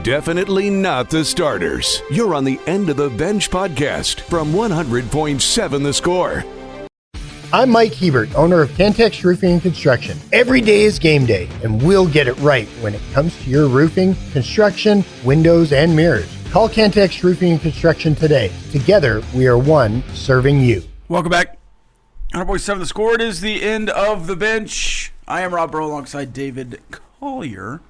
Definitely not the starters. You're on the End of the Bench podcast from 100.7 The Score. I'm Mike Hebert, owner of Cantex Roofing and Construction. Every day is game day, and we'll get it right when it comes to your roofing, construction, windows, and mirrors. Call Cantex Roofing and Construction today. Together, we are one serving you. Welcome back. 100.7 The Score. It is the End of the Bench. I am Rob Breaux alongside David Collier.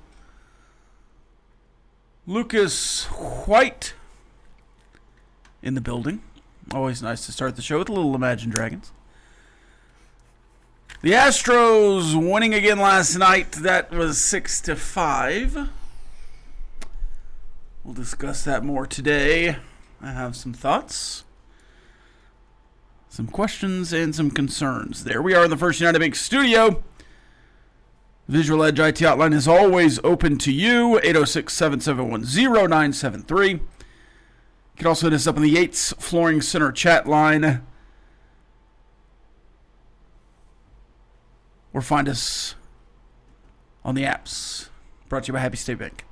Lucas White in the building. Always nice to start the show with a little Imagine Dragons. The Astros winning again last night. That was 6-5. We'll discuss that more today. I have some thoughts, some questions, and some concerns. There we are in the First United Bank studio. Visual Edge IT hotline is always open to you, 806-771-0973. You can also hit us up on the Yates Flooring Center chat line. Or find us on the apps. Brought to you by Happy State Bank.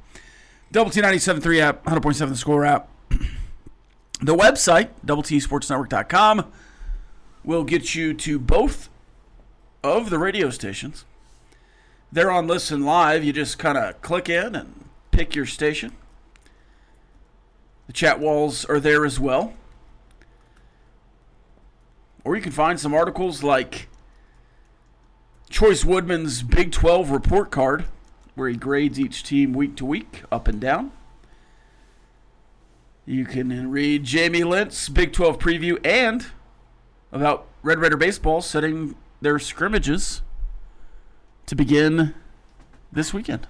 Double T 97.3 app, 100.7 The Score app. The website, doubleTSportsNetwork.com, will get you to both of the radio stations. They're on Listen Live. You just kind of click in and pick your station. The chat walls are there as well. Or you can find some articles like Chois Woodman's Big 12 report card, where he grades each team week to week, up and down. You can read Jamie Lent's Big 12 preview and about Red Raider baseball setting their scrimmages to begin this weekend.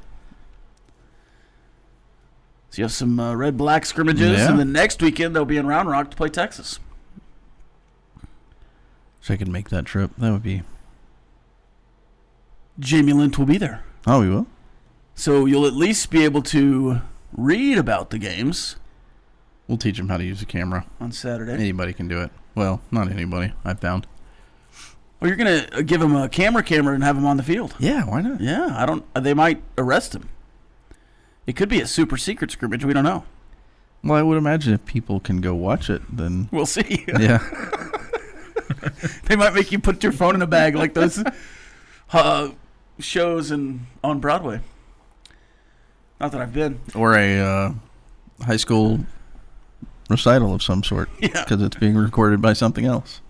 So you have some red-black scrimmages, and then next weekend they'll be in Round Rock to play Texas. So I could make that trip. That would be... Jamie Lent will be there. Oh, we will? So you'll at least be able to read about the games. We'll teach him how to use a camera. On Saturday. Anybody can do it. Well, not anybody, I've found. Well, you're going to give him a camera and have him on the field. Yeah, why not? Yeah, they might arrest him. It could be a super secret scrimmage. We don't know. Well, I would imagine if people can go watch it, then... We'll see. Yeah. They might make you put your phone in a bag like those shows on Broadway. Not that I've been. Or a high school recital of some sort. Yeah. Because it's being recorded by something else.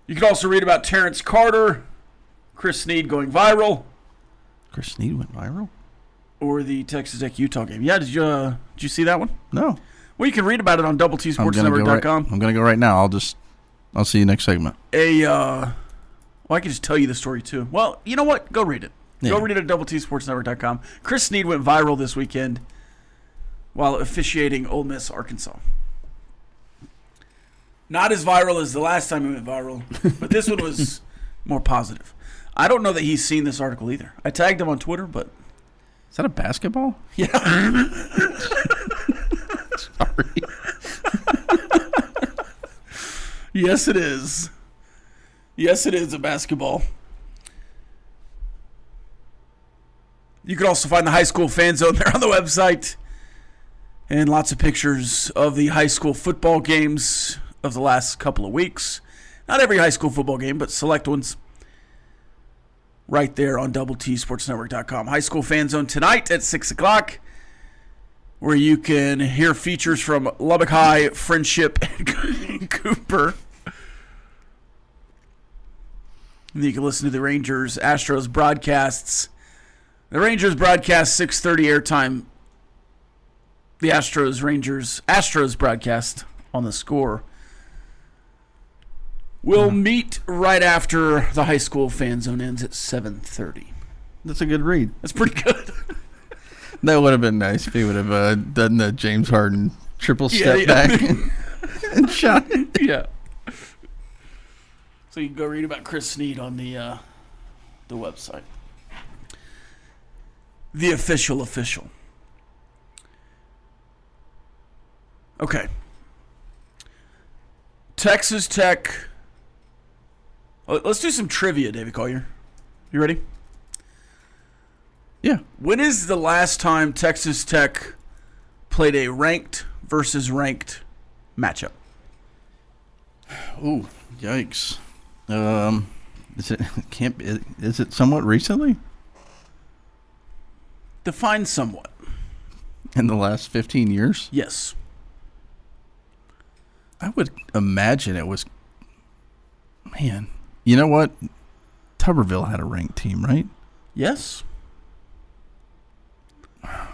You can also read about Terrence Carter, Chris Snead going viral. Chris Snead went viral? Or the Texas Tech-Utah game. Yeah, did you see that one? No. Well, you can read about it on doubleTSportsNetwork.com. I'm going to go right now. I'll see you next segment. Well, I can just tell you the story, too. Well, you know what? Go read it. Yeah. Go read it at doubleTSportsNetwork.com. Chris Snead went viral this weekend while officiating Ole Miss, Arkansas. Not as viral as the last time he went viral, but this one was more positive. I don't know that he's seen this article either. I tagged him on Twitter, but... Is that a basketball? Yeah. Sorry. Yes, it is. Yes, it is a basketball. You can also find the high school fan zone there on the website. And lots of pictures of the high school football games of the last couple of weeks. Not every high school football game, but select ones. Right there on doubleTSportsNetwork.com. High school fan zone tonight at 6 o'clock, where you can hear features from Lubbock High, Friendship, and Cooper. And you can listen to the Rangers-Astros broadcasts. The Rangers broadcast 6:30 airtime. The Astros broadcast on The Score. We'll meet right after the high school fan zone ends at 7:30. That's a good read. That's pretty good. That would have been nice if he would have done the James Harden triple step back and shot it. Yeah. So you can go read about Chris Snead on the website. The official. Okay. Texas Tech. Let's do some trivia, David Collier. You ready? Yeah. When is the last time Texas Tech played a ranked versus ranked matchup? Ooh, yikes. Is it somewhat recently? Define somewhat. In the last 15 years? Yes. I would imagine it was. Man, you know what? Tuberville had a ranked team, right? Yes.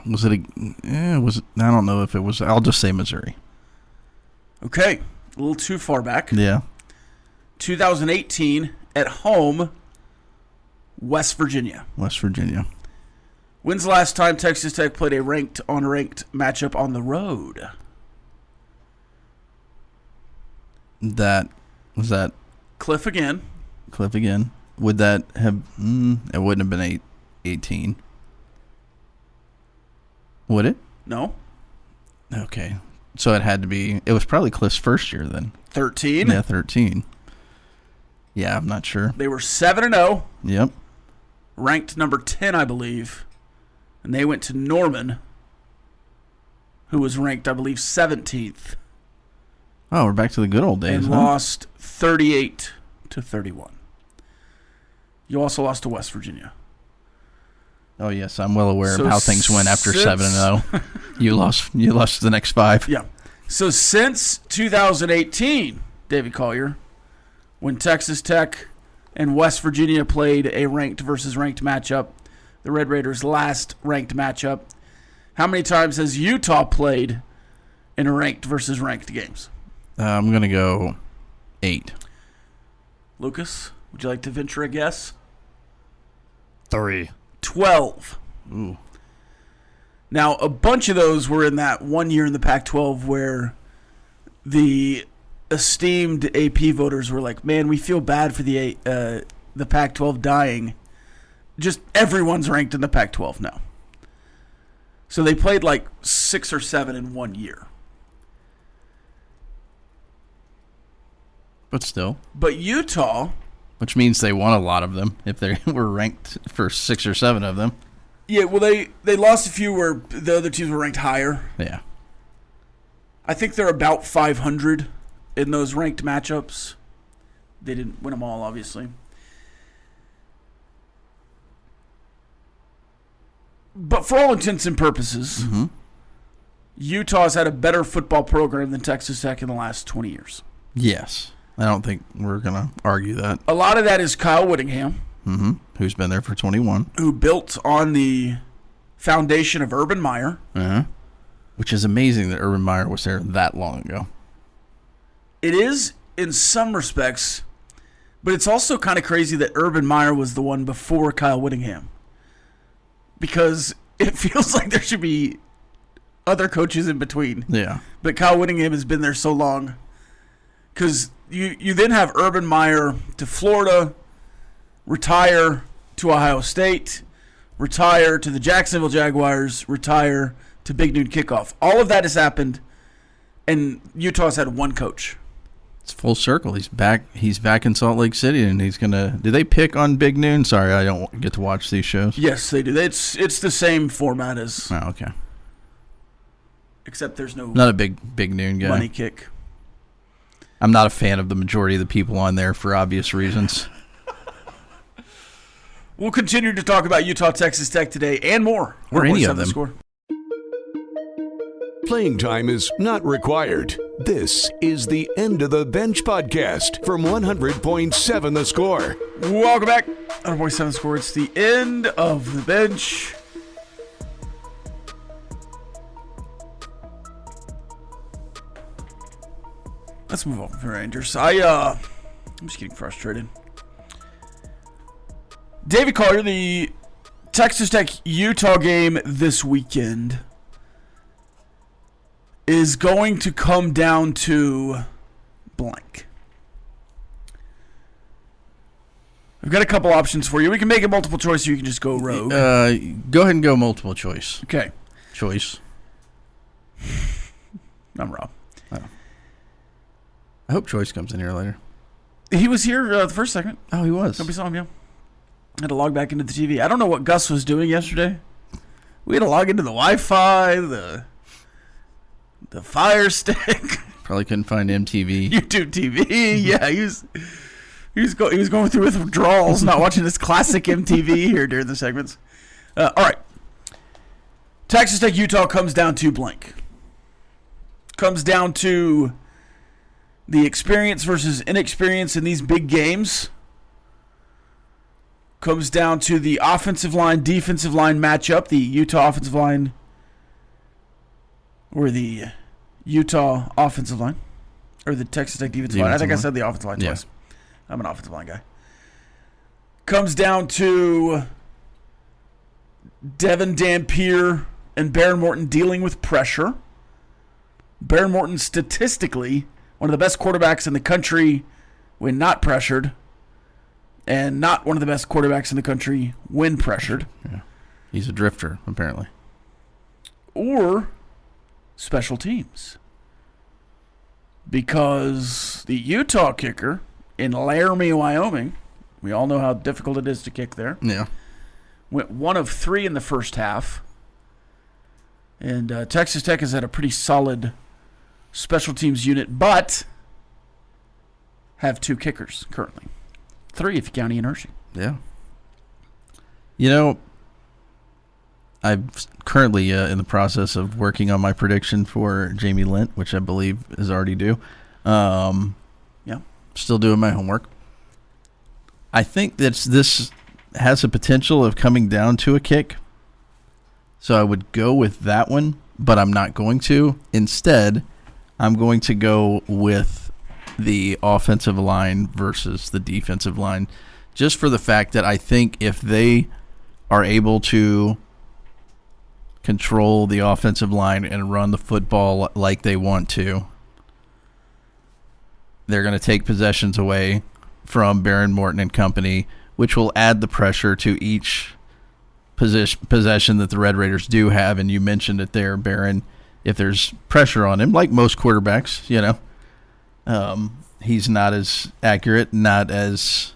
Was it was it, I don't know if it was. I'll just say Missouri. Okay. A little too far back. Yeah. 2018 at home, West Virginia. West Virginia. When's the last time Texas Tech played a ranked on ranked matchup on the road? That Cliff again. Would that have? It wouldn't have been 18. Would it? No. Okay. So it had to be. It was probably Cliff's first year then. 13. Yeah, 13. Yeah, I'm not sure. They were 7-0. Yep. Ranked number 10, I believe. And they went to Norman, who was ranked, I believe, 17th. Oh, we're back to the good old days, And lost 38-31. You also lost to West Virginia. Oh yes, I'm well aware So of how things went after 7-0. You lost the next 5. Yeah. So since 2018, David Collier, when Texas Tech and West Virginia played a ranked versus ranked matchup, the Red Raiders' last ranked matchup, how many times has Utah played in a ranked versus ranked games? I'm going to go 8. Lucas, would you like to venture a guess? 3. 12. Ooh. Now, a bunch of those were in that 1 year in the Pac-12 where the esteemed AP voters were like, man, we feel bad for the Pac-12 dying. Just everyone's ranked in the Pac-12 now. So they played like 6 or 7 in 1 year. But still. But Utah... Which means they won a lot of them if they were ranked for 6 or 7 of them. Yeah, well, they lost a few where the other teams were ranked higher. Yeah. I think they're about 500 in those ranked matchups. They didn't win them all, obviously. But for all intents and purposes, Utah's had a better football program than Texas Tech in the last 20 years. Yes. I don't think we're going to argue that. A lot of that is Kyle Whittingham. Who's been there for 21. Who built on the foundation of Urban Meyer. Which is amazing that Urban Meyer was there that long ago. It is in some respects, but it's also kind of crazy that Urban Meyer was the one before Kyle Whittingham. Because it feels like there should be other coaches in between. Yeah. But Kyle Whittingham has been there so long. Because you then have Urban Meyer to Florida, retire to Ohio State, retire to the Jacksonville Jaguars, retire to Big Noon Kickoff. All of that has happened, and Utah's had one coach. It's full circle. He's back in Salt Lake City, and he's going to... Do they pick on Big Noon? Sorry, I don't get to watch these shows. Yes, they do. It's the same format as... Oh, okay. Except there's no... Not a big Noon guy. Money kick. I'm not a fan of the majority of the people on there for obvious reasons. We'll continue to talk about Utah, Texas Tech today and more. Or any of them. Score. Playing time is not required. This is the End of the Bench podcast from 100.7 The Score. Welcome back. 100.7 The Score. It's the End of the Bench. Let's move on from Rangers. I'm just getting frustrated. David Collier, the Texas Tech Utah game this weekend is going to come down to blank. I've got a couple options for you. We can make it multiple choice, or you can just go rogue. Go ahead and go multiple choice. Okay. Choice. I'm Rob. I hope Choice comes in here later. He was here the first segment. Oh, he was. Nobody saw him, yeah. Had to log back into the TV. I don't know what Gus was doing yesterday. We had to log into the Wi-Fi. the Fire Stick. Probably couldn't find MTV. YouTube TV. Yeah, he was going through withdrawals, not watching this classic MTV here during the segments. All right. Texas Tech Utah comes down to blank. Comes down to the experience versus inexperience in these big games. Comes down to the offensive line, defensive line matchup. The Utah offensive line or the Utah offensive line. Or the Texas Tech defensive line. I think I said the offensive line twice. I'm an offensive line guy. Comes down to Devin Dampier and Baron Morton dealing with pressure. Baron Morton, statistically, one of the best quarterbacks in the country when not pressured, and not one of the best quarterbacks in the country when pressured. Yeah. He's a drifter, apparently. Or special teams. Because the Utah kicker in Laramie, Wyoming, we all know how difficult it is to kick there. Yeah. Went 1 of 3 in the first half. And Texas Tech has had a pretty solid special teams unit, but have 2 kickers currently. 3 if you count Ian Hershey. Yeah. You know, I'm currently in the process of working on my prediction for Jamie Lent, which I believe is already due. Yeah. Still doing my homework. I think that this has a potential of coming down to a kick. So I would go with that one, but I'm not going to. Instead, I'm going to go with the offensive line versus the defensive line, just for the fact that I think if they are able to control the offensive line and run the football like they want to, they're going to take possessions away from Baron Morton and company, which will add the pressure to each possession that the Red Raiders do have. And you mentioned it there, Baron. If there's pressure on him, like most quarterbacks, he's not as accurate, not as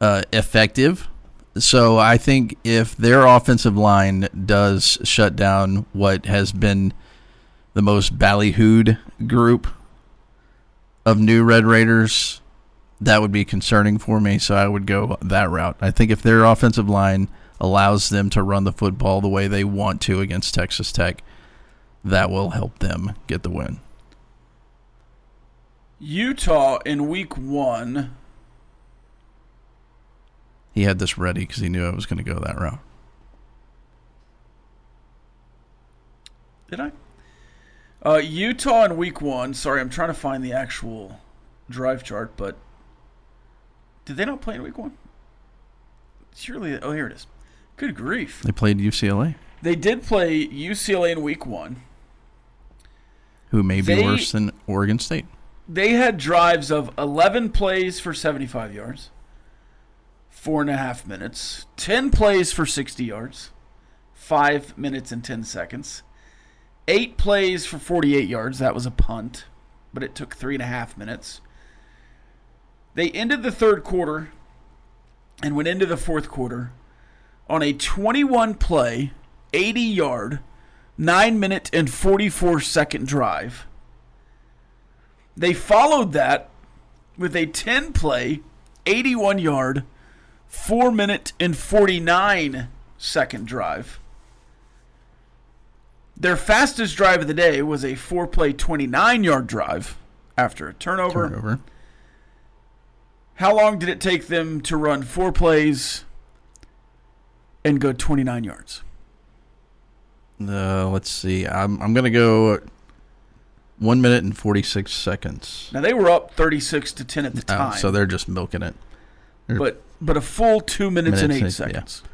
effective. So I think if their offensive line does shut down what has been the most ballyhooed group of new Red Raiders, that would be concerning for me. So I would go that route. I think if their offensive line allows them to run the football the way they want to against Texas Tech, that will help them get the win. Utah in week 1. He had this ready because he knew I was going to go that route. Did I? Utah in week 1. Sorry, I'm trying to find the actual drive chart, but did they not play in week 1? Surely. Oh, here it is. Good grief. They played UCLA. They did play UCLA in week 1. Who may be worse than Oregon State. They had drives of 11 plays for 75 yards, 4.5 minutes, 10 plays for 60 yards, 5 minutes and 10 seconds, 8 plays for 48 yards. That was a punt, but it took 3.5 minutes. They ended the third quarter and went into the fourth quarter on a 21-play, 80-yard, 9-minute and 44-second drive. They followed that with a 10-play, 81-yard, 4-minute and 49-second drive. Their fastest drive of the day was a 4-play, 29-yard drive after a turnover. How long did it take them to run 4 plays and go 29 yards? Let's see. I'm going to go 1 minute and 46 seconds. Now, they were up 36-10 at the time. So they're just milking it. But a full 2 minutes and 8 seconds. Yeah.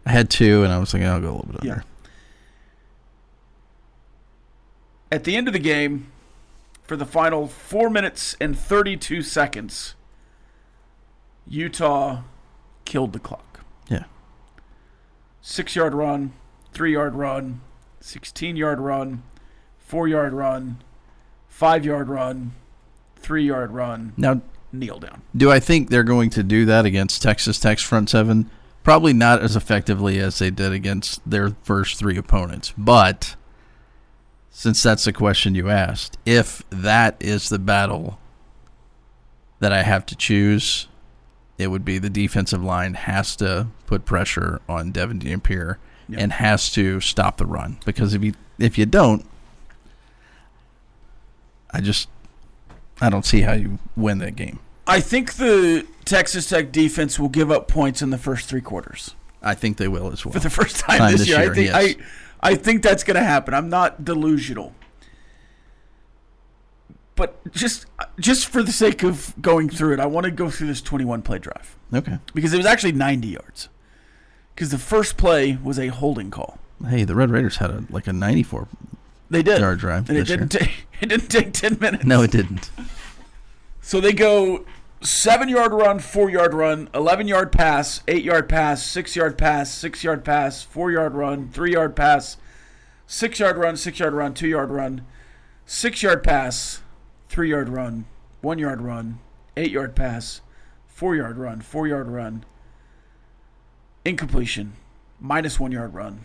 I had 2, and I was thinking I'll go a little bit under. At the end of the game, for the final 4 minutes and 32 seconds, Utah killed the clock. Yeah. 6-yard run, 3-yard run, 16-yard run, 4-yard run, 5-yard run, 3-yard run. Now, kneel down. Do I think they're going to do that against Texas Tech's front seven? Probably not as effectively as they did against their first 3 opponents. But since that's the question you asked, if that is the battle that I have to choose, it would be the defensive line has to put pressure on Devin Dampier and has to stop the run. Because if you don't, I don't see how you win that game. I think the Texas Tech defense will give up points in the first 3 quarters. I think they will as well. For the first time this year. Yes. I think that's going to happen. I'm not delusional. But just for the sake of going through it, I want to go through this 21-play drive. Okay. Because it was actually 90 yards. Because the first play was a holding call. Hey, the Red Raiders had a 94 they did. yard drive. And it didn't take 10 minutes. No, it didn't. So they go 7-yard run, 4-yard run, 11-yard pass, 8-yard pass, 6-yard pass, 6-yard pass, 4-yard run, 3-yard pass, 6-yard run, 6-yard run, 2-yard run, 6-yard pass, 3-yard run, 1-yard run, 8-yard pass, 4-yard run, 4-yard run, incompletion, minus 1-yard run,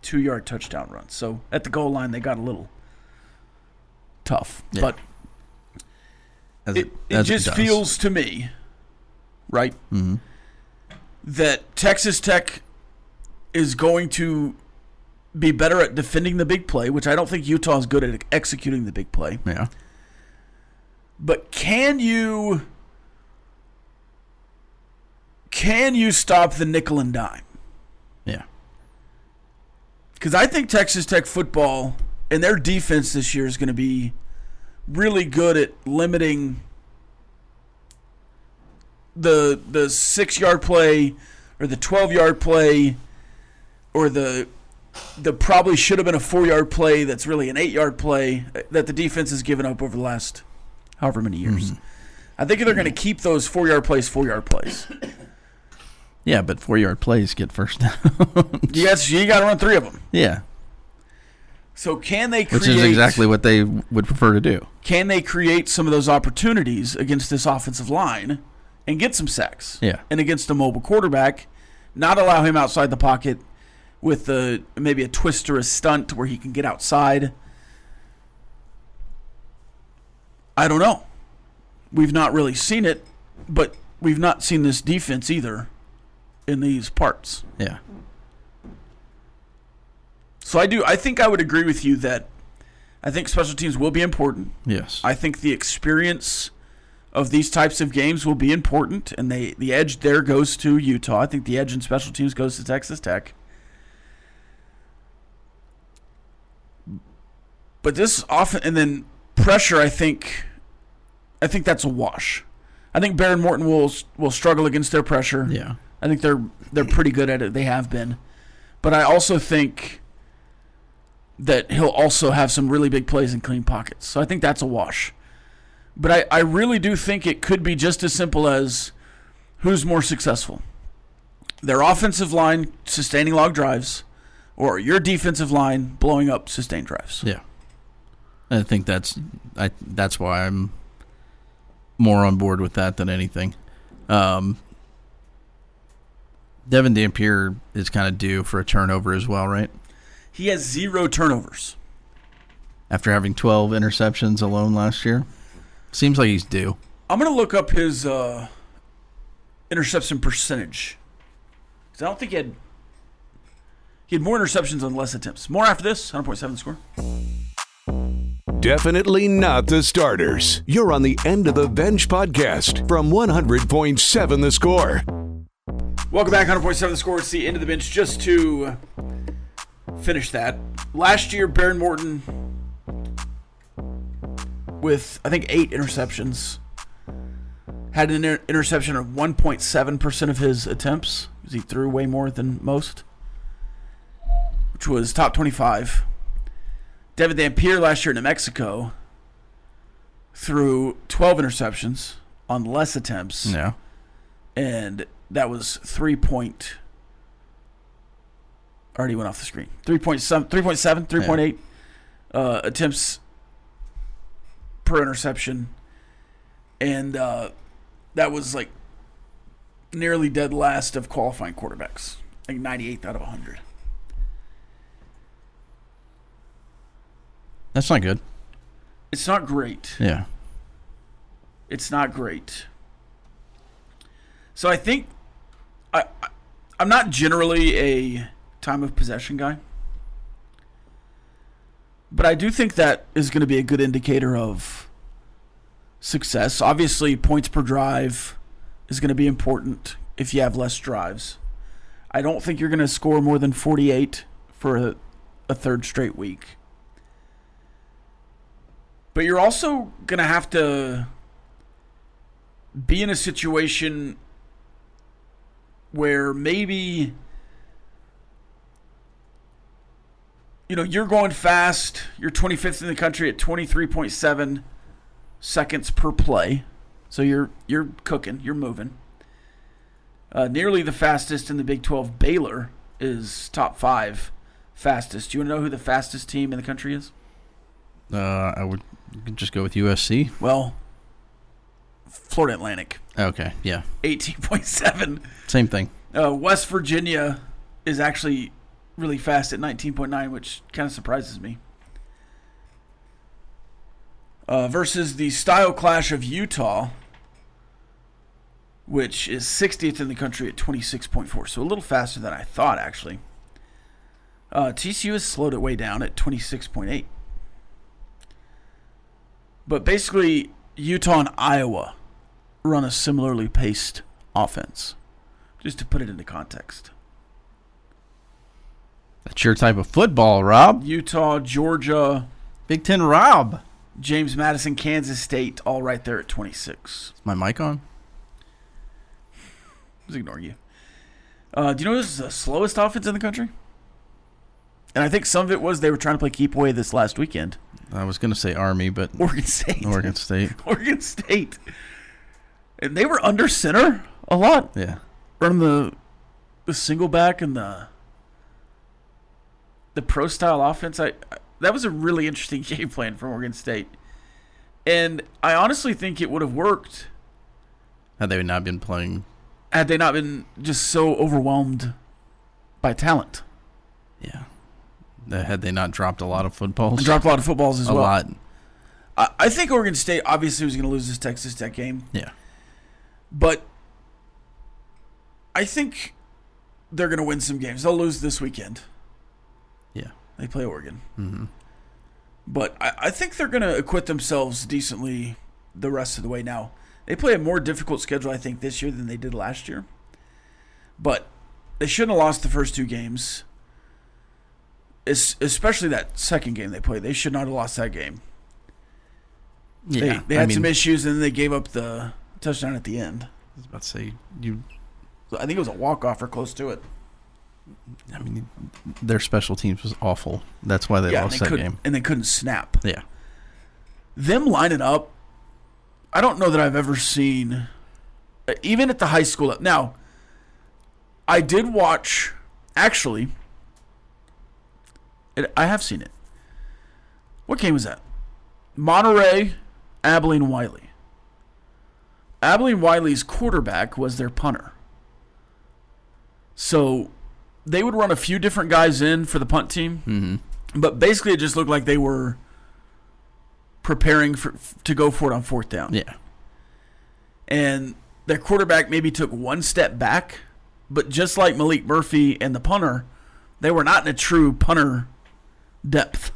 2-yard touchdown run. So at the goal line, they got a little tough. Yeah. But it just feels to me, right, that Texas Tech is going to be better at defending the big play, which I don't think Utah is good at executing the big play. Yeah. But can you stop the nickel and dime? Yeah. Because I think Texas Tech football and their defense this year is going to be really good at limiting the 6-yard play or the 12-yard play or the probably should have been a 4-yard play that's really an 8-yard play that the defense has given up over the last however many years. I think they're going to keep those 4-yard plays. Yeah, but 4-yard plays get first down. Yes, you got to run 3 of them. Yeah. So can they create... Which is exactly what they would prefer to do. Can they create some of those opportunities against this offensive line and get some sacks? Yeah. And against a mobile quarterback, not allow him outside the pocket with maybe a twist or a stunt where he can get outside. I don't know. We've not really seen it, but we've not seen this defense either in these parts. Yeah. So I think I would agree with you that I think special teams will be important. Yes. I think the experience of these types of games will be important, and the edge there goes to Utah. I think the edge in special teams goes to Texas Tech. But this often, and then pressure, I think that's a wash. I think Barron Morton will struggle against their pressure. Yeah. I think they're pretty good at it. They have been. But I also think that he'll also have some really big plays and clean pockets. So I think that's a wash. But I really do think it could be just as simple as who's more successful. Their offensive line sustaining long drives or your defensive line blowing up sustained drives. Yeah. I think that's why I'm more on board with that than anything. Devin Dampier is kind of due for a turnover as well, right? He has 0 turnovers. After having 12 interceptions alone last year? Seems like he's due. I'm going to look up his interception percentage. Because I don't think he had more interceptions on less attempts. More after this, 100.7 The Score. Definitely not the starters. You're on the End of the Bench podcast from 100.7 The Score. Welcome back, 100.7 The Score. It's the End of the Bench. Just to finish that, last year, Barron Morton, with, I think, 8 interceptions, had an interception of 1.7% of his attempts, because he threw way more than most, which was top 25. Devin Dampier last year in New Mexico threw 12 interceptions on less attempts. Yeah. And that was 3.8 attempts per interception. And that was like nearly dead last of qualifying quarterbacks. Like 98th out of 100. That's not good. It's not great. Yeah. It's not great. So I think I'm not generally a time of possession guy, but I do think that is going to be a good indicator of success. Obviously, points per drive is going to be important if you have less drives. I don't think you're going to score more than 48 for a third straight week. But you're also going to have to be in a situation where maybe, you're going fast. You're 25th in the country at 23.7 seconds per play. So you're cooking. You're moving. Nearly the fastest in the Big 12. Baylor is top 5 fastest. Do you want to know who the fastest team in the country is? I would just go with USC. Well, Florida Atlantic. Okay, yeah. 18.7. Same thing. West Virginia is actually really fast at 19.9, which kind of surprises me. Versus the style clash of Utah, which is 60th in the country at 26.4. So a little faster than I thought, actually. TCU has slowed it way down at 26.8. But basically, Utah and Iowa run a similarly paced offense, just to put it into context. That's your type of football, Rob. Utah, Georgia, Big Ten Rob. James Madison, Kansas State, all right there at 26. Is my mic on? Just ignore you. Do you know who's the slowest offense in the country? And I think some of it was they were trying to play keep away this last weekend. I was going to say Army, but Oregon State. Oregon State. Oregon State. And they were under center a lot. Yeah. Running the single back and the pro style offense. That was a really interesting game plan from Oregon State. And I honestly think it would have worked Had they not been playing. Had they not been just so overwhelmed by talent. Yeah. Had they not dropped a lot of footballs. And dropped a lot of footballs as well. A lot. I think Oregon State obviously was going to lose this Texas Tech game. Yeah. But I think they're going to win some games. They'll lose this weekend. Yeah. They play Oregon. Mm-hmm. But I think they're going to acquit themselves decently the rest of the way. Now, they play a more difficult schedule, I think, this year than they did last year. But they shouldn't have lost the first 2 games. Especially that second game they played. They should not have lost that game. Yeah. They had some issues, and then they gave up the touchdown at the end. I was about to say, I think it was a walk-off or close to it. I mean, their special teams was awful. That's why they lost that game. And they couldn't snap. Yeah. Them lining up, I don't know that I've ever seen, even at the high school. Now, I did watch, actually, I have seen it. What game was that? Monterey, Abilene, Wiley. Abilene Wiley's quarterback was their punter. So they would run a few different guys in for the punt team, but basically it just looked like they were preparing to go for it on 4th down. Yeah. And their quarterback maybe took one step back, but just like Malik Murphy and the punter, they were not in a true punter depth.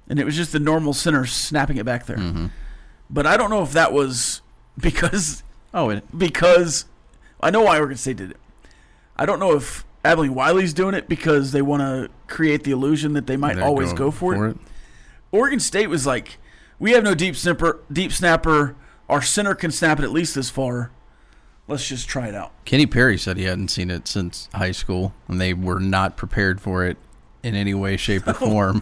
And it was just the normal center snapping it back there. Mm-hmm. But I don't know if that was because I know why Oregon State did it. I don't know if Abilene Wiley's doing it because they want to create the illusion that they might always go for it. Oregon State was like, we have no deep snapper. Our center can snap it at least this far. Let's just try it out. Kenny Perry said he hadn't seen it since high school, and they were not prepared for it in any way, shape, or form.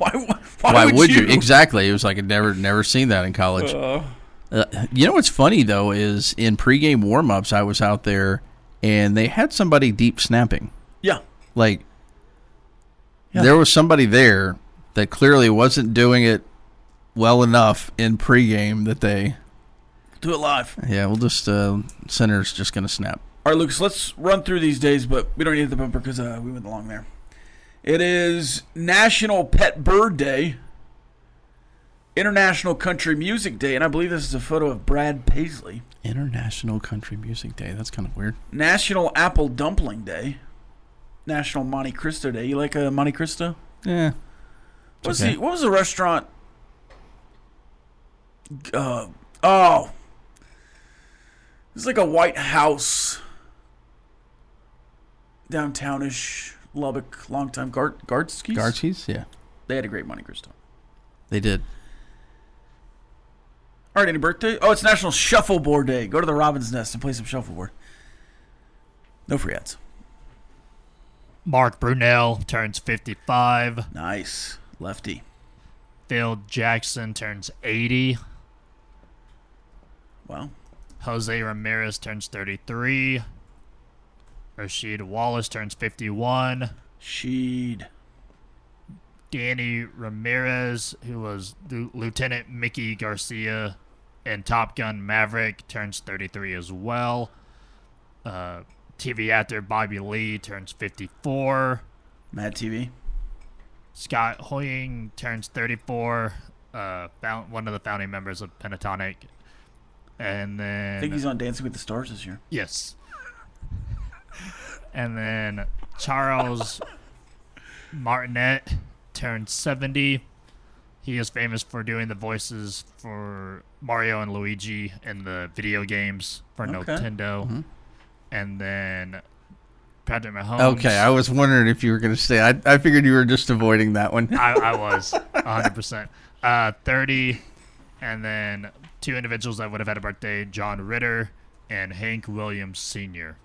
Why would you? Exactly. It was like I'd never seen that in college. You know what's funny, though, is in pregame warm-ups, I was out there, and they had somebody deep snapping. Yeah. There was somebody there that clearly wasn't doing it well enough in pregame that they... Do it live. Yeah, we'll just... center's just going to snap. All right, Lucas, let's run through these days, but we don't need the bumper because we went along there. It is National Pet Bird Day. International Country Music Day, and I believe this is a photo of Brad Paisley. International Country Music Day. That's kind of weird. National Apple Dumpling Day. National Monte Cristo Day. You like a Monte Cristo? Yeah. What Okay. was the restaurant? It's like a white house. Downtownish, Lubbock, long time. Guardskis? Garchies? Yeah. They had a great Monte Cristo. They did. All right, any birthday? Oh, it's National Shuffleboard Day. Go to the Robin's Nest and play some shuffleboard. No free ads. Mark Brunell turns 55. Nice. Lefty. Phil Jackson turns 80. Wow. Jose Ramirez turns 33. Rasheed Wallace turns 51. Sheed. Danny Ramirez, who was Lieutenant Mickey Garcia in Top Gun Maverick, turns 33 as well. TV actor Bobby Lee turns 54. Mad TV. Scott Hoying turns 34. One of the founding members of Pentatonic. And then... I think he's on Dancing with the Stars this year. Yes. And then Charles Martinet turns 70. He is famous for doing the voices for Mario and Luigi in the video games for Nintendo. Mm-hmm. And then Patrick Mahomes. Okay, I was wondering if you were going to say. I figured you were just avoiding that one. I was 100%. 30, and then two individuals that would have had a birthday: John Ritter and Hank Williams Sr.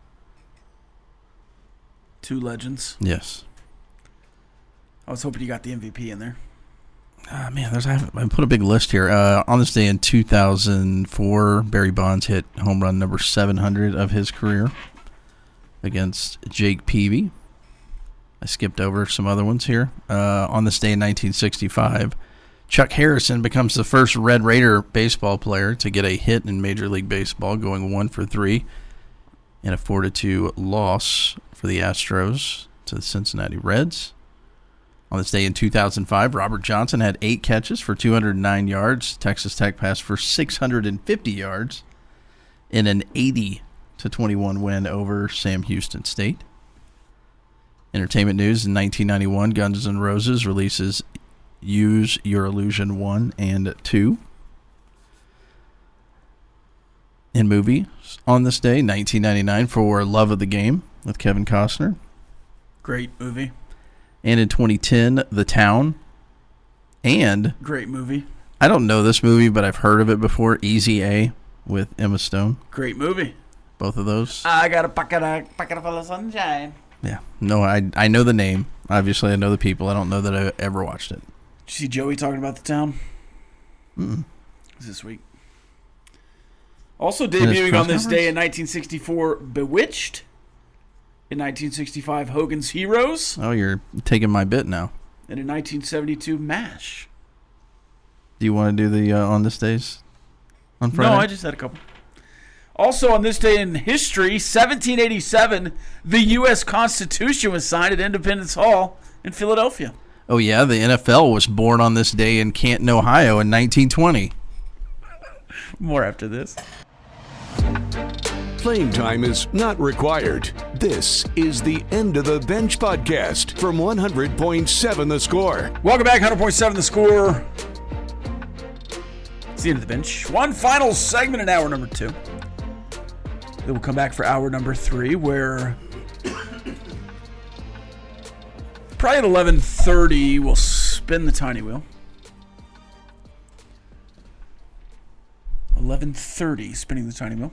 Two legends. Yes. I was hoping you got the MVP in there. Man, I put a big list here. On this day in 2004, Barry Bonds hit home run number 700 of his career against Jake Peavy. I skipped over some other ones here. On this day in 1965, Chuck Harrison becomes the first Red Raider baseball player to get a hit in Major League Baseball, going 1 for 3 in a 4-2 loss for the Astros to the Cincinnati Reds. On this day in 2005, Robert Johnson had 8 catches for 209 yards. Texas Tech passed for 650 yards in an 80-21 win over Sam Houston State. Entertainment news: in 1991, Guns N' Roses releases Use Your Illusion 1 and 2. In movies, on this day, 1999, for Love of the Game with Kevin Costner. Great movie. And in 2010, The Town. And great movie. I don't know this movie, but I've heard of it before. Easy A with Emma Stone. Great movie. Both of those. I got a pocket full of sunshine. Yeah. No, I know the name. Obviously, I know the people. I don't know that I ever watched it. Did you see Joey talking about The Town? Mm-mm. This week. Also debuting on this day in 1964, Bewitched. In 1965, Hogan's Heroes. Oh, you're taking my bit now. And in 1972, MASH. Do you want to do the on this days on Friday? No, I just had a couple. Also on this day in history, 1787, the U.S. Constitution was signed at Independence Hall in Philadelphia. Oh, yeah, the NFL was born on this day in Canton, Ohio in 1920. More after this. Playing time is not required. This is the End of the Bench podcast from 100.7 The Score. Welcome back, 100.7 The Score. It's the End of the Bench. One final segment in hour number 2. Then we'll come back for hour number 3, where probably at 11:30 we'll spin the tiny wheel. 11:30, spinning the tiny wheel.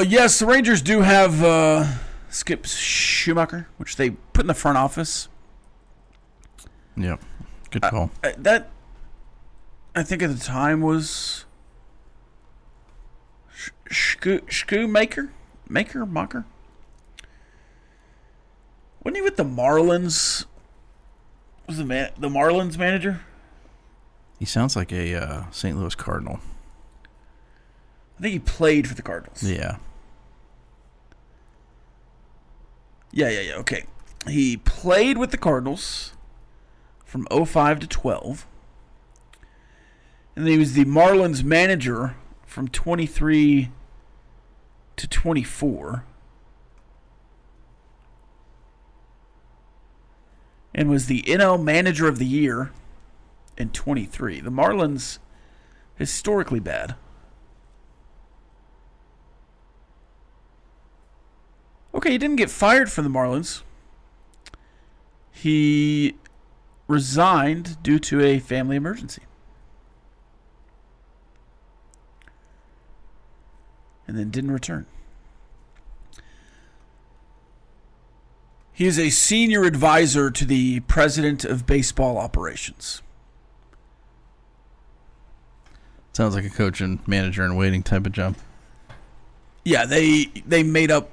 Yes, the Rangers do have Skip Schumacher, which they put in the front office. Yeah, good call. That, I think at the time, was Maker? Wasn't he with the Marlins? Was the Marlins manager? He sounds like a St. Louis Cardinal. I think he played for the Cardinals. Yeah. Yeah, okay. He played with the Cardinals from 05 to 12. And then he was the Marlins manager from 23 to 24. And was the NL Manager of the Year in 23. The Marlins, historically bad. Okay, he didn't get fired from the Marlins. He resigned due to a family emergency. And then didn't return. He is a senior advisor to the president of baseball operations. Sounds like a coach and manager in waiting type of job. Yeah, they made up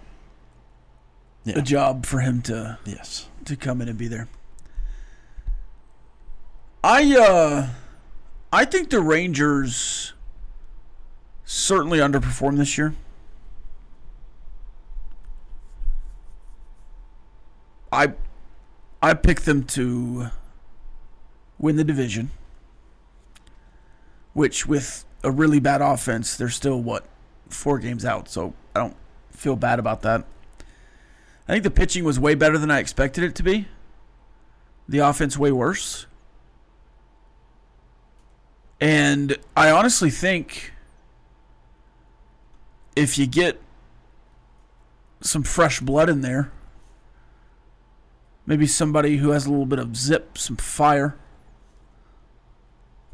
Yeah. a job for him to Yes. come in and be there. I think the Rangers certainly underperformed this year. I picked them to win the division, which with a really bad offense, they're still 4 games out, so I don't feel bad about that. I think the pitching was way better than I expected it to be. The offense way worse. And I honestly think if you get some fresh blood in there, maybe somebody who has a little bit of zip, some fire,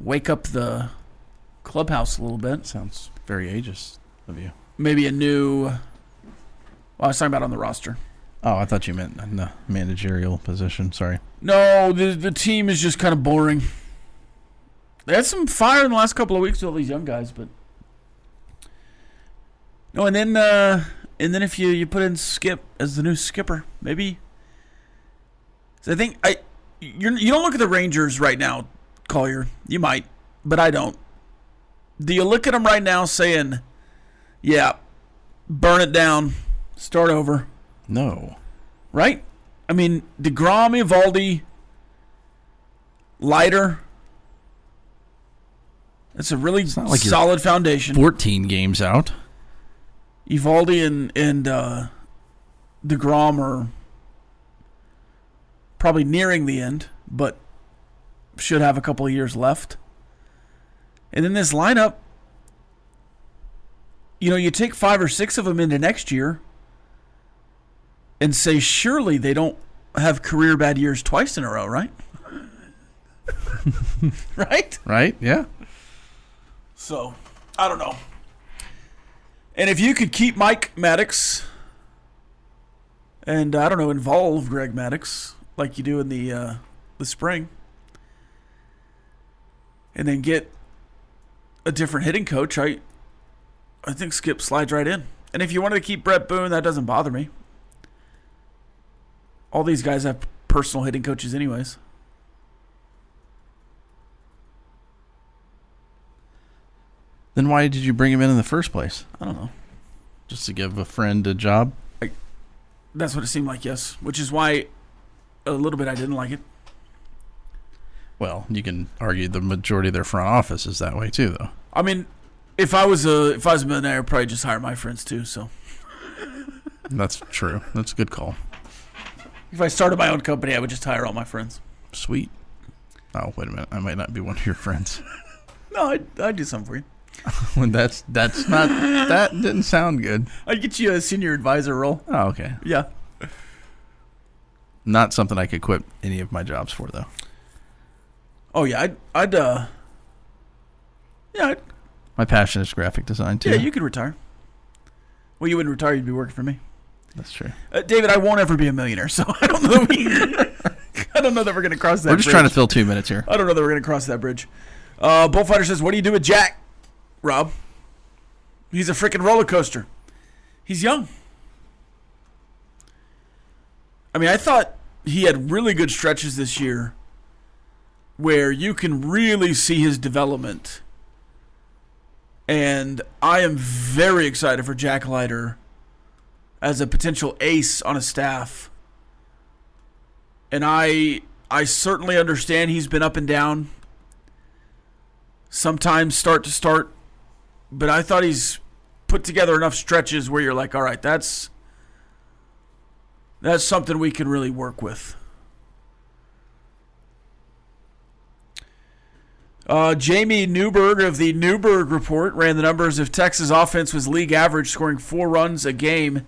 wake up the clubhouse a little bit. Sounds very ageist of you. Maybe a new... Well, I was talking about on the roster. Oh, I thought you meant in the managerial position. Sorry. No, the team is just kind of boring. They had some fire in the last couple of weeks with all these young guys, but... No, and then if you put in Skip as the new skipper, maybe... So I think you don't look at the Rangers right now, Collier. You might, but I don't. Do you look at them right now saying, yeah, burn it down, start over? No. Right? I mean, DeGrom, Eovaldi, Leiter. That's a really not like solid foundation. 14 games out. Eovaldi and DeGrom are probably nearing the end, but should have a couple of years left. And then this lineup, you take 5 or 6 of them into next year and say, surely they don't have career bad years twice in a row, right? Right? Right? Yeah. So, I don't know. And if you could keep Mike Maddox and, involve Greg Maddox like you do in the spring, and then get a different hitting coach, I think Skip slides right in. And if you wanted to keep Brett Boone, that doesn't bother me. All these guys have personal hitting coaches anyways. Then why did you bring him in the first place? I don't know. Just to give a friend a job? That's what it seemed like, yes. Which is why a little bit I didn't like it. Well, you can argue the majority of their front office is that way too, though. I mean, if I was a millionaire, I'd probably just hire my friends too. So That's true. That's a good call. if I started my own company, I would just hire all my friends. Sweet. Oh, wait a minute. I might not be one of your friends. No, I'd do something for you. That's not. That didn't sound good. I'd get you a senior advisor role. Oh, okay. Yeah. Not something I could quit any of my jobs for, though. Oh yeah, I'd My passion is graphic design too. yeah, you could retire. Well, you wouldn't retire; you'd be working for me. That's true. David, I won't ever be a millionaire, so I don't know. I don't know that we're going to cross that. We're just bridge. trying to fill 2 minutes here. I don't know that we're going to cross that bridge. Bullfighter says, "What do you do with Jack, Rob? He's a freaking roller coaster. He's young. I mean, I thought he had really good stretches this year where you can really see his development. And I am very excited for Jack Leiter as a potential ace on a staff. And I certainly understand he's been up and down. sometimes start to start. But I thought he's put together enough stretches where you're like, all right, that's something we can really work with. Jamie Newberg of the Newberg Report ran the numbers. If Texas offense was league average, scoring 4 runs a game,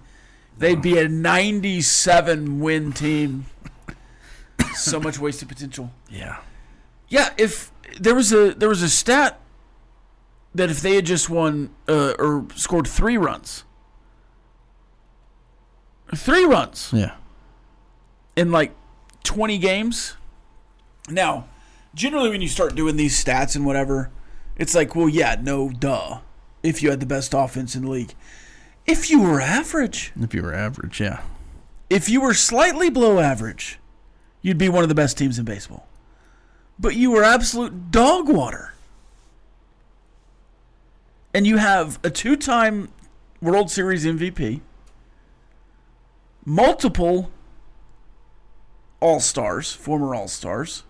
they'd be a 97-win team. So much wasted potential. Yeah. Yeah, if there was a stat that if they had just won or scored 3 runs. 3 runs. Yeah. In like 20 games. Now, generally when you start doing these stats and whatever, it's like, well, yeah, no, duh. If you had the best offense in the league. If you were average. If you were average, yeah. If you were slightly below average, you'd be one of the best teams in baseball. But you were absolute dog water. And you have a 2-time World Series MVP, multiple All-Stars, former All-Stars.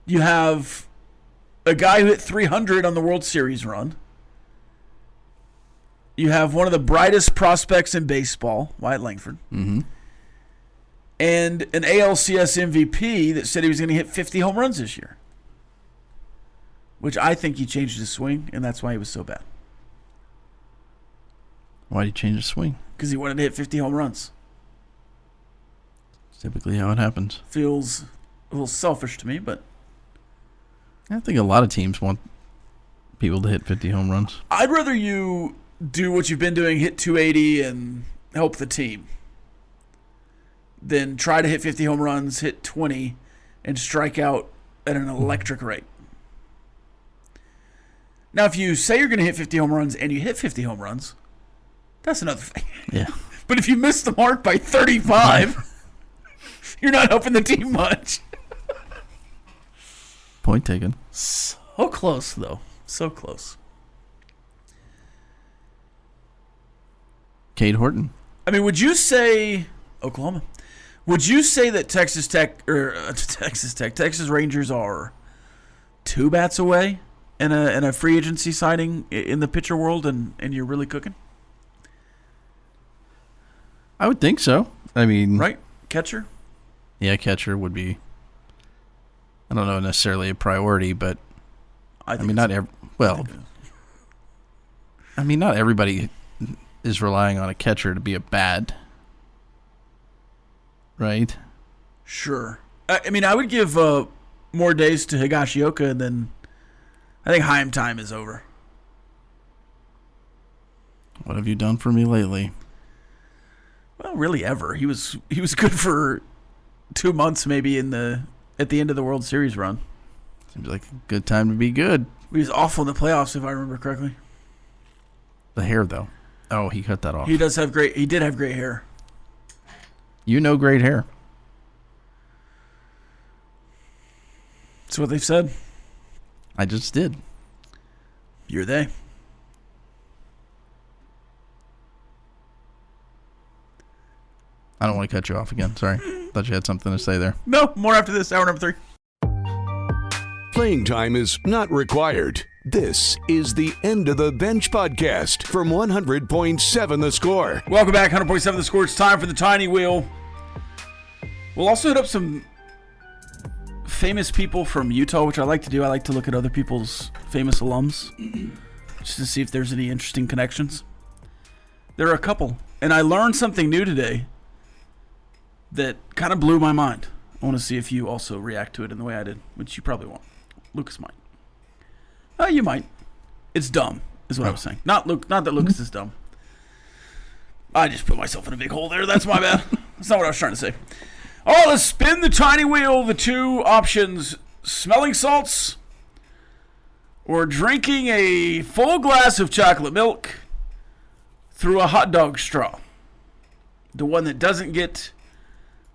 You have a guy who hit 300 on the World Series run. You have one of the brightest prospects in baseball, Wyatt Langford. Mm-hmm. And an ALCS MVP that said he was going to hit 50 home runs this year. Which I think he changed his swing, and that's why he was so bad. Why did he change his swing? Because he wanted to hit 50 home runs. It's typically how it happens. Feels a little selfish to me, but I think a lot of teams want people to hit 50 home runs. I'd rather you do what you've been doing, hit 280 and help the team, than try to hit 50 home runs, hit 20, and strike out at an electric rate. Now, if you say you're going to hit 50 home runs and you hit 50 home runs, that's another thing. Yeah. But if you miss the mark by 35, you're not helping the team much. Point taken. So close, though. So close. Cade Horton. I mean, would you say Oklahoma? Would you say that Texas Rangers are 2 bats away in a free agency signing in the pitcher world, and you're really cooking? I would think so. I mean, Right? Catcher? Yeah, catcher would be. I don't know necessarily a priority, but I mean, not not everybody is relying on a catcher to be a bat, right? Sure. I mean, I would give more days to Higashioka, and then I think Haim time is over. What have you done for me lately? Well, really ever. He was good for 2 months maybe at the end of the World Series run. Seems like a good time to be good. He was awful in the playoffs, if I remember correctly. The hair, though. Oh, he cut that off. He did have great hair. You know great hair. That's what they've said. I just did. You're they. I don't want to cut you off again. Sorry. Thought you had something to say there. No, more after this. Hour number 3. Playing time is not required. This is the End of the Bench podcast from 100.7 The Score. Welcome back, 100.7 The Score. It's time for the Tiny Wheel. We'll also hit up some famous people from Utah, which I like to do. I like to look at other people's famous alums just to see if there's any interesting connections. There are a couple, and I learned something new today that kind of blew my mind. I want to see if you also react to it in the way I did, which you probably won't. Lucas might. Oh, you might. It's dumb, is what I was saying. Not that Lucas is dumb. I just put myself in a big hole there. That's my bad. That's not what I was trying to say. Oh, let's spin the tiny wheel. The 2 options: smelling salts or drinking a full glass of chocolate milk through a hot dog straw. The one that doesn't get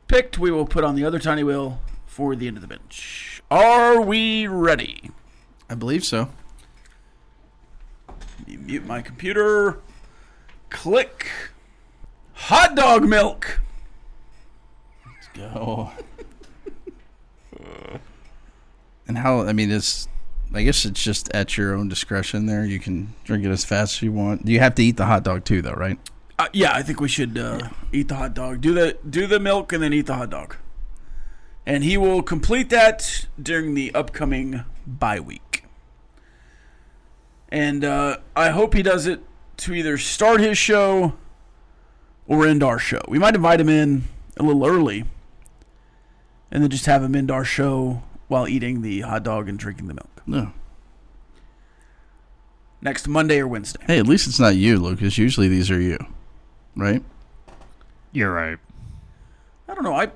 picked, we will put on the other tiny wheel for the end of the bench. Are we ready? I believe so. Let me mute my computer. Click. Hot dog milk. Let's go. And And how? I mean, I guess it's just at your own discretion. There, you can drink it as fast as you want. You have to eat the hot dog too, though, right? Yeah, I think we should eat the hot dog. Do the milk and then eat the hot dog. And he will complete that during the upcoming bye week. And I hope he does it to either start his show or end our show. We might invite him in a little early and then just have him end our show while eating the hot dog and drinking the milk. No. Next Monday or Wednesday. Hey, at least it's not you, Lucas. Usually these are you, right? You're right. I don't know. It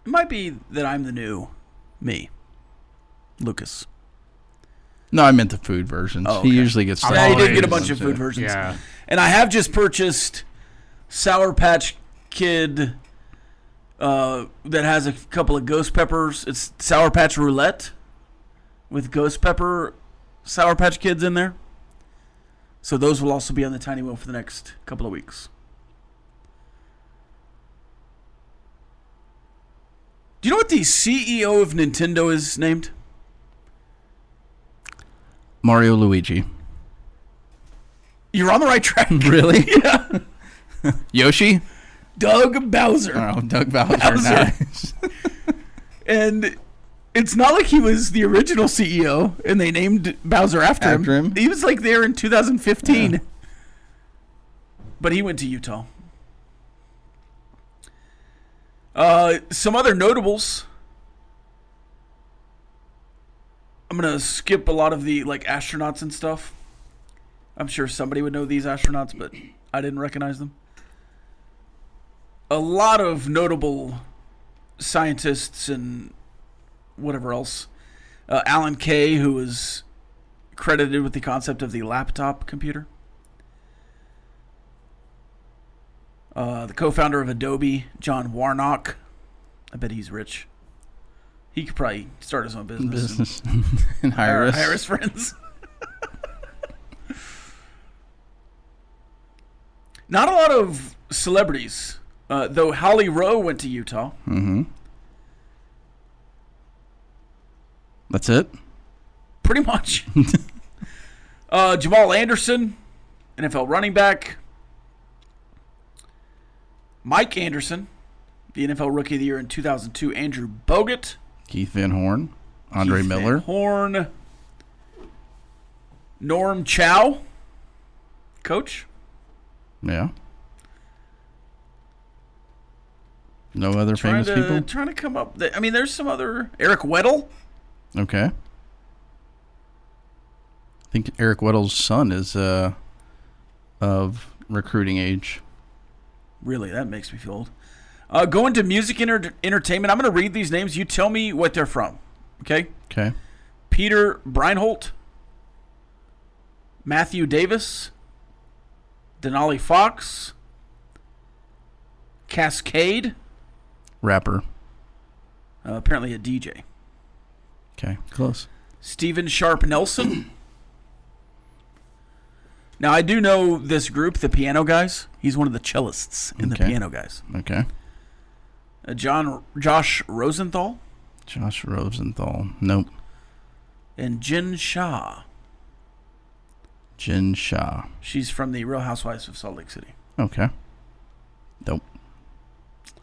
might be that I'm the new me, Lucas. No, I meant the food versions. Oh, okay. He usually gets. Yeah, he did get a bunch of food versions. Yeah. And I have just purchased Sour Patch Kid that has a couple of ghost peppers. It's Sour Patch Roulette with ghost pepper Sour Patch Kids in there. So those will also be on the Tiny Wheel for the next couple of weeks. Do you know what the CEO of Nintendo is named? Mario Luigi. You're on the right track. Really? Yeah. Yoshi? Doug Bowser. Oh, Doug Bowser. Nice. And it's not like he was the original CEO and they named Bowser after him. He was like there in 2015. Yeah. But he went to Utah. Some other notables. I'm going to skip a lot of the like astronauts and stuff. I'm sure somebody would know these astronauts, but I didn't recognize them. A lot of notable scientists and whatever else. Alan Kay, who was credited with the concept of the laptop computer. The co-founder of Adobe, John Warnock. I bet he's rich. He could probably start his own business. And hire his friends. Not a lot of celebrities, though Holly Rowe went to Utah. Mm-hmm. That's it? Pretty much. Jamal Anderson, NFL running back. Mike Anderson, the NFL Rookie of the Year in 2002. Andrew Bogut. Keith Van Horn. Andre Miller. Van Horn. Norm Chow. Coach. Yeah. No other famous people? Trying to come up. I mean, there's some other. Eric Weddle. Okay. I think Eric Weddle's son is of recruiting age. Really, that makes me feel old. Going to music entertainment. I'm going to read these names. You tell me what they're from. Okay? Okay. Peter Breinholt. Matthew Davis. Denali Fox. Cascade. Rapper. Apparently a DJ. Okay, close. Stephen Sharp Nelson. Now, I do know this group, the Piano Guys. He's one of the cellists in the Piano Guys. Okay. Josh Rosenthal. Josh Rosenthal. Nope. And Jen Shah. Jen Shah. She's from the Real Housewives of Salt Lake City. Okay. Nope.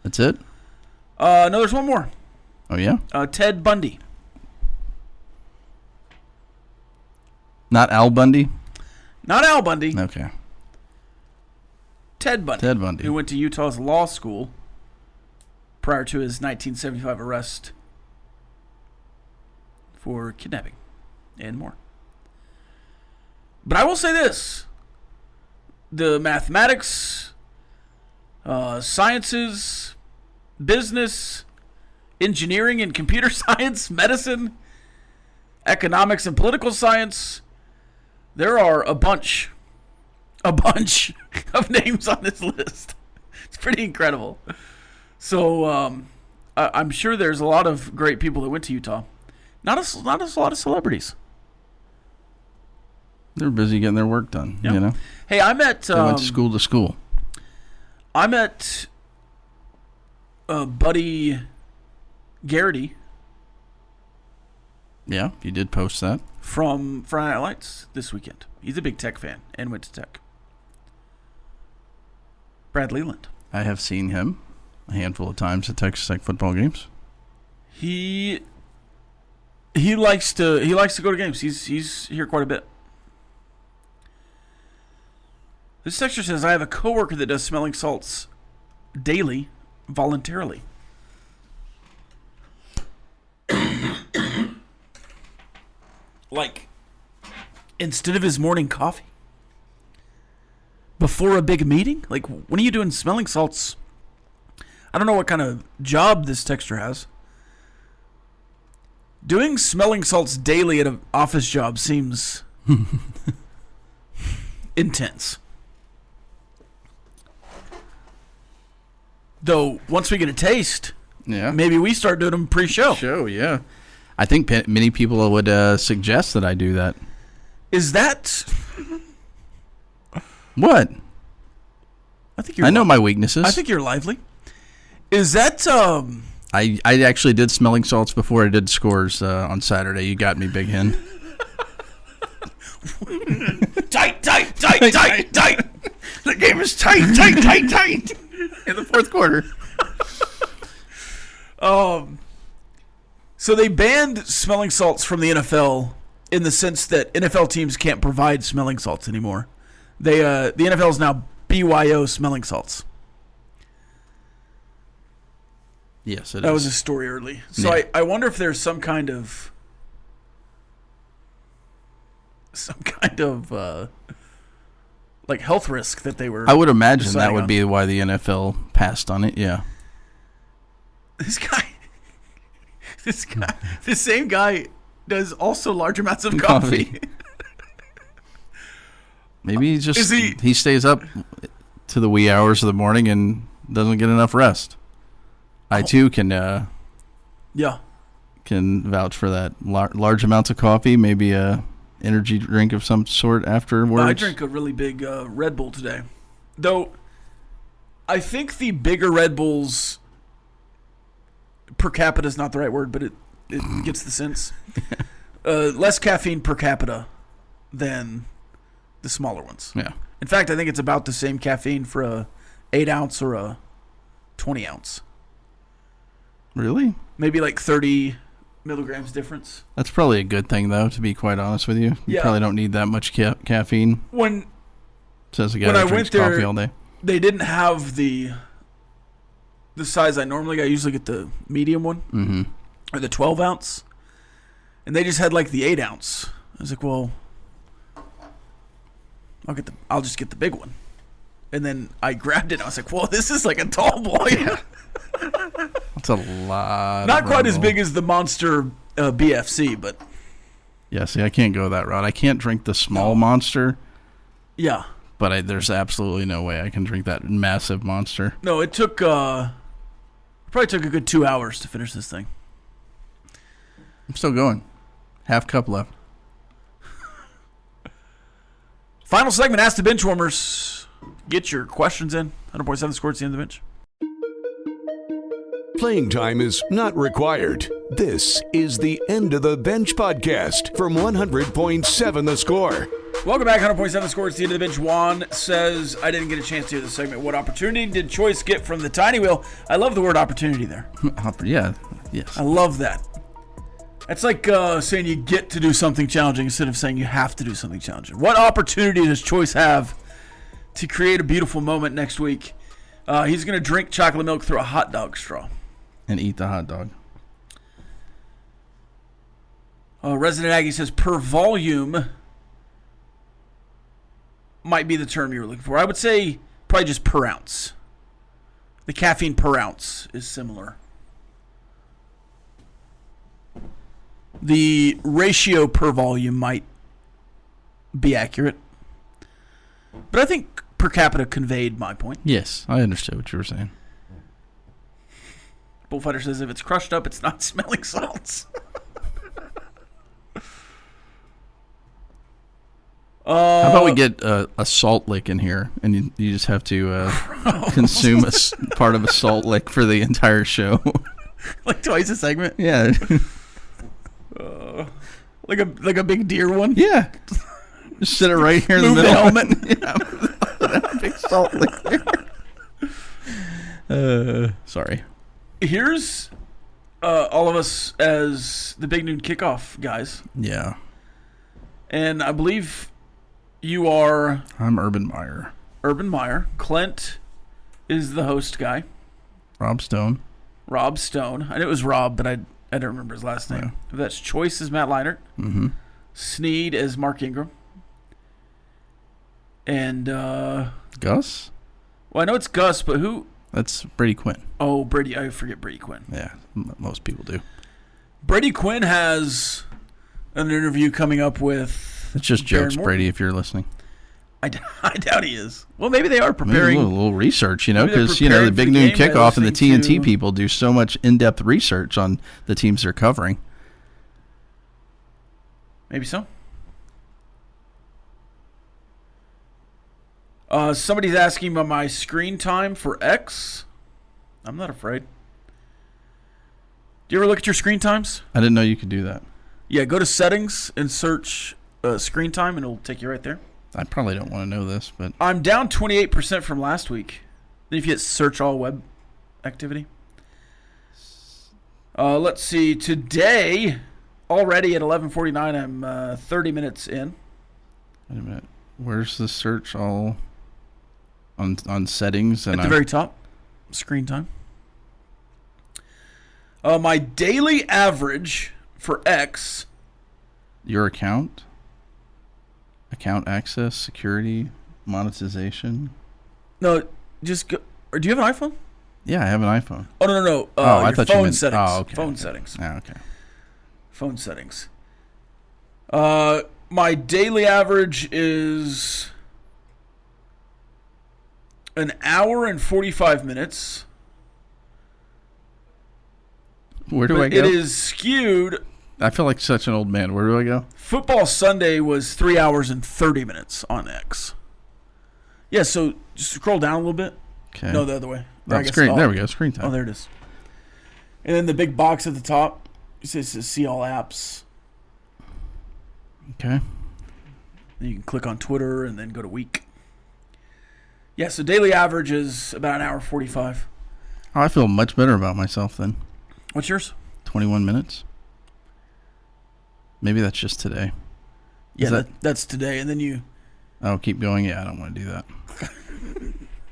That's it? No, there's one more. Oh, yeah? Ted Bundy. Not Al Bundy? Not Al Bundy. Okay. Ted Bundy. Ted Bundy. Who went to Utah's law school prior to his 1975 arrest for kidnapping and more. But I will say this. The mathematics, sciences, business, engineering and computer science, medicine, economics and political science, there are a bunch of names on this list. It's pretty incredible. So I'm sure there's a lot of great people that went to Utah. Not a lot of celebrities. They're busy getting their work done, you know? Hey, I met... They went school to school. I met Buddy Garrity Yeah, you did post that. From Friday Night Lights this weekend. He's a big Tech fan and went to Tech. Brad Leland. I have seen him a handful of times at Texas Tech football games. He likes to go to games. He's here quite a bit. This texter says, I have a coworker that does smelling salts daily, voluntarily. Like, instead of his morning coffee? Before a big meeting? Like, when are you doing smelling salts? I don't know what kind of job this texter has. Doing smelling salts daily at an office job seems intense. Though, once we get a taste, maybe we start doing them pre-show. Yeah. I think many people would suggest that I do that. Is that... What? I know my weaknesses. I think you're lively. Is that... I actually did smelling salts before I did scores on Saturday. You got me, Big Hen. Tight. The game is tight. In the fourth quarter. So they banned smelling salts from the NFL in the sense that NFL teams can't provide smelling salts anymore. The NFL is now BYO smelling salts. Yes, it is. That was a story early. So yeah. I wonder if there's some kind of like health risk that they were. I would imagine that would be why the NFL passed on it. Yeah. This same guy does also large amounts of coffee. Maybe he stays up to the wee hours of the morning and doesn't get enough rest. I too can vouch for that. Large amounts of coffee, maybe a energy drink of some sort afterwards. I drank a really big Red Bull today. Though, I think the bigger Red Bulls, per capita is not the right word, but it gets the sense. Less caffeine per capita than the smaller ones. Yeah. In fact, I think it's about the same caffeine for a 8-ounce or a 20-ounce. Really? Maybe like 30 milligrams difference. That's probably a good thing, though, to be quite honest with you. You probably don't need that much caffeine. Says a guy that drinks coffee all day. They didn't have the size I normally get. I usually get the medium one, or the 12-ounce, and they just had like the 8-ounce. I was like, well, I'll just get the big one, and then I grabbed it. And I was like, well, this is like a tall boy. That's a lot. Not quite as big as the Monster BFC, but yeah. See, I can't go that route. I can't drink the small Monster. Yeah. But there's absolutely no way I can drink that massive Monster. No, it took probably took a good 2 hours to finish this thing. I'm still going. Half cup left. Final segment, Ask the Benchwarmers. Get your questions in. 100.7 Score at the end of the bench. Playing time is not required. This is the End of the Bench podcast from 100.7 The Score. Welcome back, 100.7 Score. It's the End of the Bench. Juan says, I didn't get a chance to hear the segment. What opportunity did Chois get from the tiny wheel? I love the word opportunity there. Yeah, yes. I love that. That's like saying you get to do something challenging instead of saying you have to do something challenging. What opportunity does Chois have to create a beautiful moment next week? He's going to drink chocolate milk through a hot dog straw. And eat the hot dog. Resident Aggie says, per volume might be the term you were looking for. I would say probably just per ounce. The caffeine per ounce is similar. The ratio per volume might be accurate. But I think per capita conveyed my point. Yes, I understood what you were saying. Bullfighter says if it's crushed up, it's not smelling salts. How about we get a salt lick in here, and you just have to consume part of a salt lick for the entire show. Like twice a segment? Yeah. Like a big deer one. Yeah. Just sit it right here in the Move middle. the helmet. Yeah. Big salt lick there. Sorry. Here's all of us as the Big Noon Kickoff guys. Yeah. And I believe you are... I'm Urban Meyer. Urban Meyer. Clint is the host guy. Rob Stone. Rob Stone. I knew it was Rob, but I don't remember his last name. Yeah. That's Chois is Matt Leinart. Mm-hmm. Sneed is Mark Ingram. And, Gus? well, I know it's Gus, but who? That's Brady Quinn. Oh, Brady. I forget Brady Quinn. Yeah, most people do. Brady Quinn has an interview coming up with... It's just Baron jokes, Morton. Brady, if you're listening. I doubt he is. Well, maybe they are Maybe preparing. a little research, Maybe they're because, the preparing Big for the Noon game by Kickoff and the listening TNT to- people do so much in-depth research on the teams they're covering. Maybe so. Somebody's asking about my screen time for X. I'm not afraid. Do you ever look at your screen times? I didn't know you could do that. Yeah, go to settings and search screen time, and it'll take you right there. I probably don't want to know this, but I'm down 28% from last week. Then if you hit search all web activity. Let's see. Today, already at 11:49, I'm 30 minutes in. wait a minute. Where's the search all on settings? And At the very top, screen time. My daily average for X. your account access, security, monetization. No, just go. Or do you have an iPhone? Yeah, I have an iPhone. Oh no. I Your thought you phone meant- settings. oh, okay, Phone okay. settings. Ah, okay. Phone settings. My daily average is an hour and 45 minutes. Where do But I go? it is skewed. I feel like such an old man. Where do I go? Football Sunday was 3 hours and 30 minutes on X. Yeah, so just scroll down a little bit. Okay. No, the other way. Oh, screen. There we go. Screen time. Oh, there it is. And then the big box at the top, it says see all apps. Okay. Then you can click on Twitter and then go to week. Yeah, so daily average is about an hour 45. Oh, I feel much better about myself then. What's yours? 21 minutes. Maybe that's just today. Yeah, Is that- that's today. And then you... Oh, keep going. Yeah, I don't want to do that.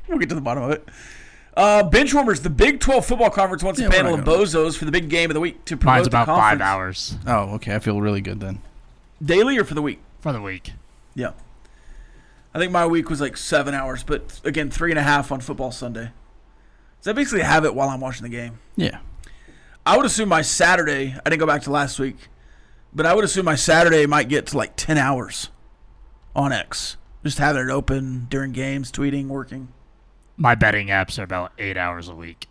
We'll get to the bottom of it. Benchwarmers, the Big 12 football conference wants Yeah, a panel we're of not bozos for the big game of the week to promote Mine's the about 5 conference. hours Oh, okay. I feel really good then. Daily or for the week? for the week. Yeah. I think my week was like 7 hours, but again, 3.5 on football Sunday. So I basically have it while I'm watching the game. Yeah. I would assume my Saturday, I didn't go back to last week, but I would assume my Saturday might get to like 10 hours on X. Just having it open during games, tweeting, working. My betting apps are about 8 hours a week.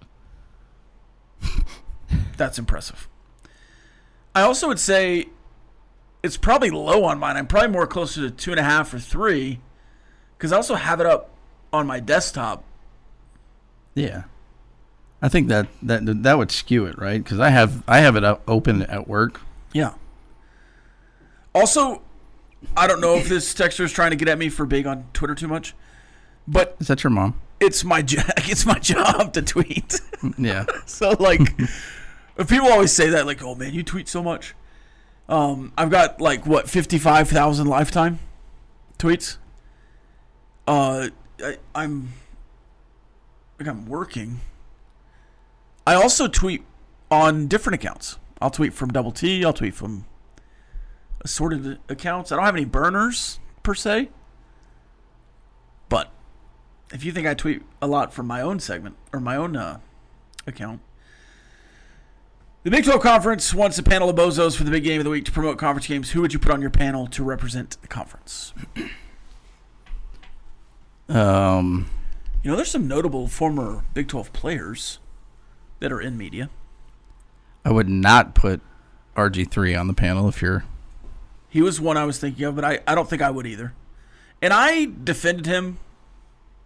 That's impressive. I also would say it's probably low on mine. I'm probably more closer to 2.5 or 3 because I also have it up on my desktop. Yeah. I think that would skew it, right? Because I have it up open at work. Yeah. Also, I don't know if this texter is trying to get at me for being on Twitter too much, but Is that your mom? it's my job to tweet. Yeah. So like, if people always say that, like, "Oh man, you tweet so much." I've got like 55,000 lifetime tweets. I'm working. I also tweet on different accounts. I'll tweet from Double T. I'll tweet from assorted accounts. I don't have any burners per se. But if you think I tweet a lot from my own segment or my own account. The Big 12 Conference wants a panel of bozos for the big game of the week to promote conference games. Who would you put on your panel to represent the conference? You know, there's some notable former Big 12 players that are in media. I would not put RG3 on the panel if you're... He was one I was thinking of, but I don't think I would either. And I defended him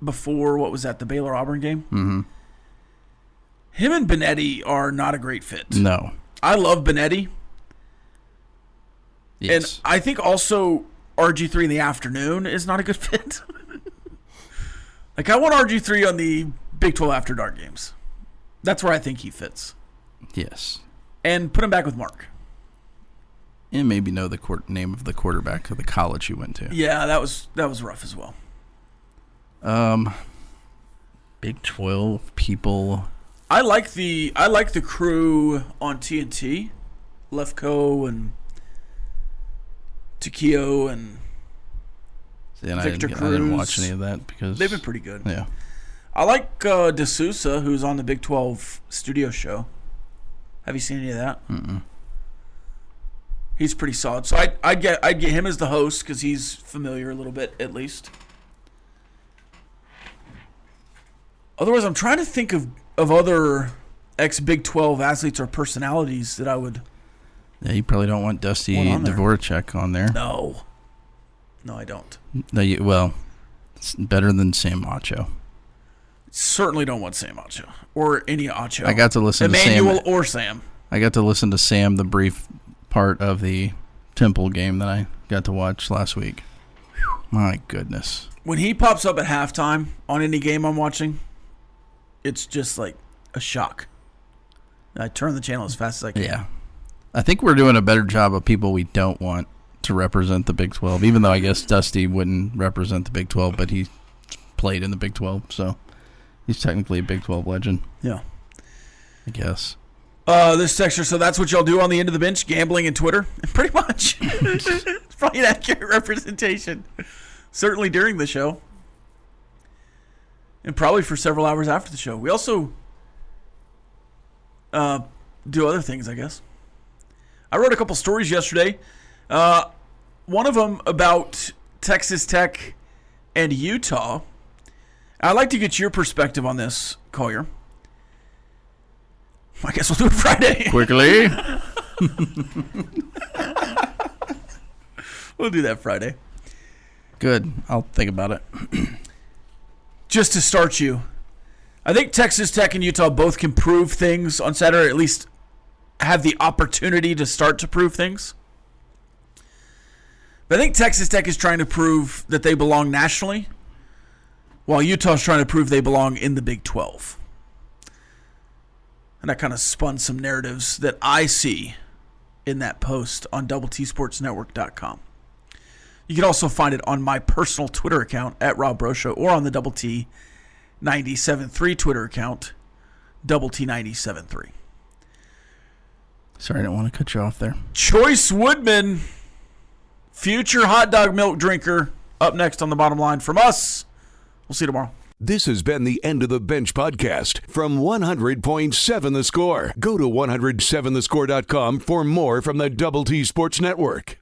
before, what was that, the Baylor-Auburn game? Mm-hmm. Him and Benetti are not a great fit. No. I love Benetti, Yes. And I think also RG3 in the afternoon is not a good fit. Like, I want RG3 on the Big 12 After Dark games. That's where I think he fits. Yes. And put him back with Mark. And maybe know the name of the quarterback of the college he went to. Yeah, that was rough as well. Big 12 people. I like the crew on TNT, Lefko and Takio and And Victor I didn't watch Cruz. any of that because They've been pretty good. Yeah. I like D'Souza, who's on the Big 12 studio show. Have you seen any of that? Mm-mm. He's pretty solid. So I'd get him as the host because he's familiar a little bit at least. Otherwise, I'm trying to think of other ex-Big 12 athletes or personalities that I would... Yeah, you probably don't want Dusty on there. Dvorak on there. No, I don't. No, well, it's better than Sam Macho. Certainly don't want Sam Acho or any Acho. I got to listen to Emmanuel Sam. or Sam. I got to listen to Sam the brief part of the Temple game that I got to watch last week. Whew, my goodness. When he pops up at halftime on any game I'm watching, it's just like a shock. I turn the channel as fast as I can. Yeah. I think we're doing a better job of people we don't want to represent the Big 12, even though I guess Dusty wouldn't represent the Big 12, but he played in the Big 12, so he's technically a Big 12 legend. Yeah. I guess. This texture, so that's what y'all do on the end of the bench, gambling and Twitter? Pretty much. It's probably an accurate representation. Certainly during the show. And probably for several hours after the show. We also do other things, I guess. I wrote a couple stories yesterday. One of them about Texas Tech and Utah. I'd like to get your perspective on this, Collier. I guess we'll do it Friday. Quickly. We'll do that Friday. Good. I'll think about it. Just to start you, I think Texas Tech and Utah both can prove things on Saturday, or at least have the opportunity to start to prove things. But I think Texas Tech is trying to prove that they belong nationally, while Utah's trying to prove they belong in the Big 12. And that kind of spun some narratives that I see in that post on DoubleTSportsNetwork.com. You can also find it on my personal Twitter account at Rob Breaux Show, or on the Double T 97.3 Twitter account, Double T 97.3. Sorry, I didn't want to cut you off there. Chois Woodman, future hot dog milk drinker, up next on the bottom line from us. We'll see you tomorrow. This has been the End of the Bench podcast from 100.7 The Score. Go to 107thescore.com for more from the Double T Sports Network.